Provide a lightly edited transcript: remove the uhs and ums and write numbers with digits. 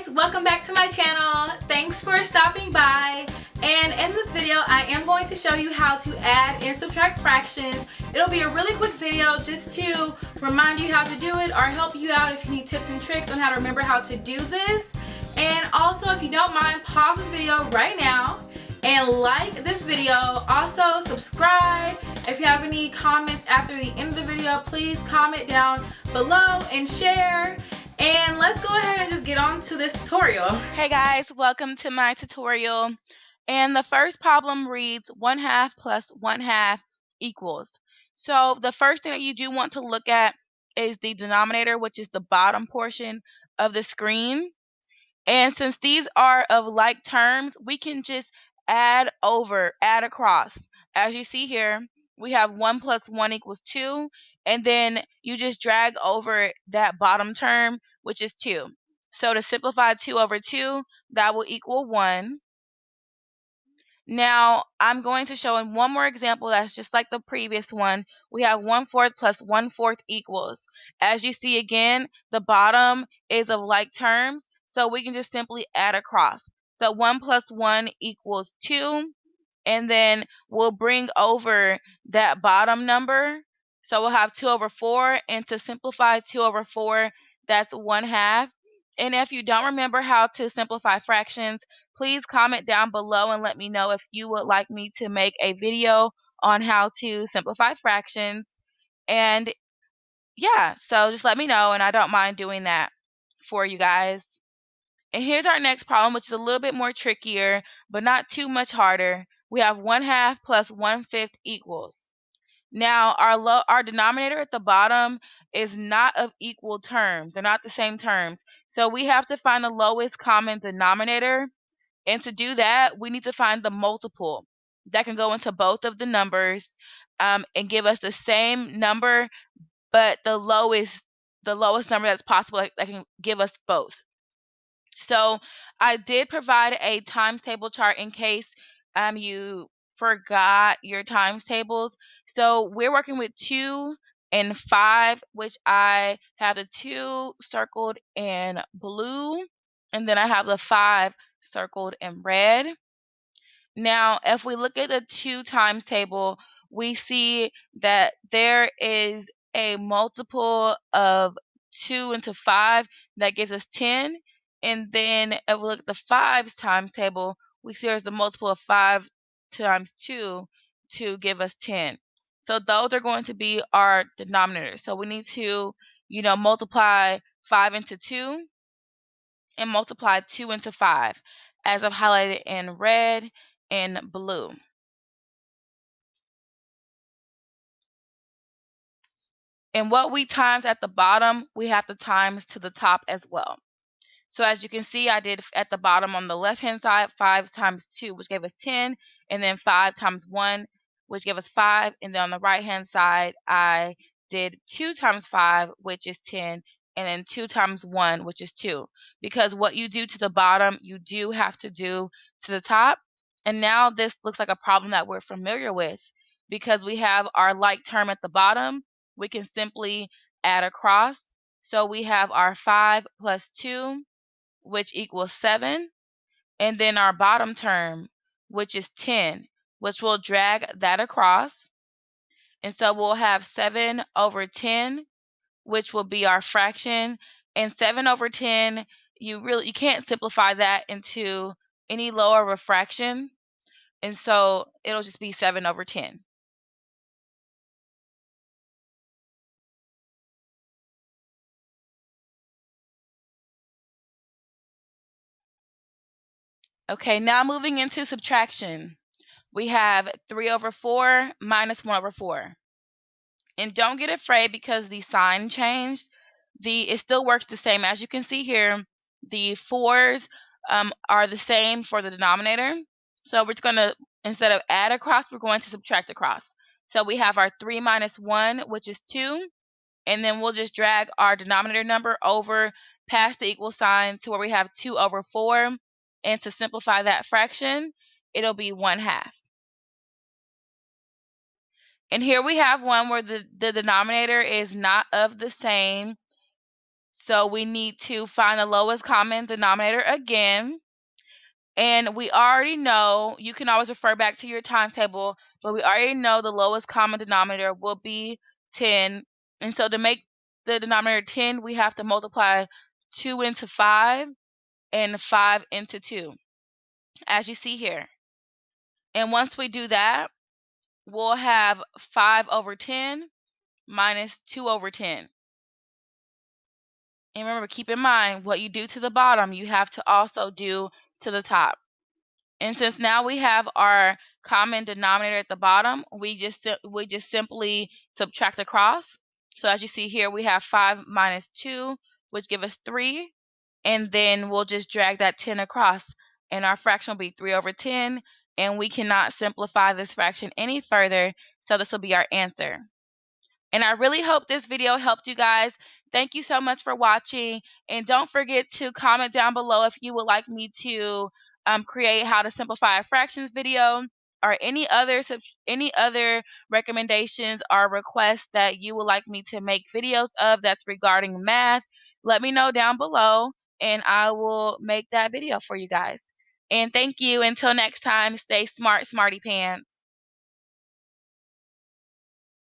guys, welcome back to my channel. Thanks for stopping by. And in this video, I am going to show you how to add and subtract fractions. It'll be a really quick video just to remind you how to do it or help you out if you need tips and tricks on how to remember how to do this. And also, if you don't mind, pause this video right now and like this video. Also, subscribe. If you have any comments after the end of the video, please comment down below and share. And let's go ahead and just get on to this tutorial. Hey guys, welcome to my tutorial. And the first problem reads 1/2 plus 1/2 equals. So the first thing that you do want to look at is the denominator, which is the bottom portion of the screen. And since these are of like terms, we can just add across. As you see here, we have 1 plus 1 equals 2, and then you just drag over that bottom term, which is 2. So to simplify 2 over 2, that will equal 1. Now, I'm going to show in one more example that's just like the previous one. We have 1/4 plus 1/4 equals. As you see again, the bottom is of like terms, so we can just simply add across. So 1 plus 1 equals 2, and then we'll bring over that bottom number. So we'll have 2 over 4, and to simplify 2 over 4, that's 1/2. And if you don't remember how to simplify fractions, please comment down below and let me know if you would like me to make a video on how to simplify fractions. And yeah, so just let me know, and I don't mind doing that for you guys. And here's our next problem, which is a little bit more trickier, but not too much harder. We have 1/2 plus 1/5 equals. Now, our denominator at the bottom is not of equal terms. They're not the same terms. So we have to find the lowest common denominator. And to do that, we need to find the multiple that can go into both of the numbers and give us the same number, but the lowest number that's possible that can give us both. So I did provide a times table chart in case you forgot your times tables. So we're working with 2 and 5, which I have the 2 circled in blue, and then I have the 5 circled in red. Now, if we look at the 2 times table, we see that there is a multiple of 2 into 5 that gives us 10. And then if we look at the 5's times table, we see there's a multiple of 5 times 2 to give us 10. So those are going to be our denominators. So we need to, multiply 5 into 2 and multiply 2 into 5, as I've highlighted in red and blue. And what we times at the bottom, we have to times to the top as well. So as you can see, I did at the bottom on the left-hand side, 5 times 2, which gave us 10, and then 5 times 1, which gave us 5, and then on the right-hand side, I did 2 times 5, which is 10, and then 2 times 1, which is 2. Because what you do to the bottom, you do have to do to the top. And now this looks like a problem that we're familiar with. Because we have our like term at the bottom, we can simply add across. So we have our 5 plus 2, which equals 7, and then our bottom term, which is 10, which will drag that across. And so we'll have 7 over 10, which will be our fraction. And 7 over 10, you can't simplify that into any lower of a fraction. And so it'll just be 7 over 10. Okay, now moving into subtraction. We have 3 over 4 minus 1 over 4. And don't get afraid because the sign changed. It still works the same. As you can see here, the 4's are the same for the denominator. So we're just going to, instead of add across, we're going to subtract across. So we have our 3 minus 1, which is 2. And then we'll just drag our denominator number over past the equal sign to where we have 2 over 4. And to simplify that fraction, it'll be 1/2. And here we have one where the denominator is not of the same. So we need to find the lowest common denominator again. And we already know, you can always refer back to your timetable, but we already know the lowest common denominator will be 10. And so to make the denominator 10, we have to multiply 2 into 5 and 5 into 2, as you see here. And once we do that, we'll have 5 over 10 minus 2 over 10. And remember, keep in mind, what you do to the bottom, you have to also do to the top. And since now we have our common denominator at the bottom, we just simply subtract across. So as you see here, we have 5 minus 2, which give us 3. And then we'll just drag that 10 across. And our fraction will be 3 over 10. And we cannot simplify this fraction any further, so this will be our answer. And I really hope this video helped you guys. Thank you so much for watching. And don't forget to comment down below if you would like me to create how to simplify a fractions video, or any other recommendations or requests that you would like me to make videos of that's regarding math. Let me know down below and I will make that video for you guys. And thank you. Until next time, stay smart, smarty pants.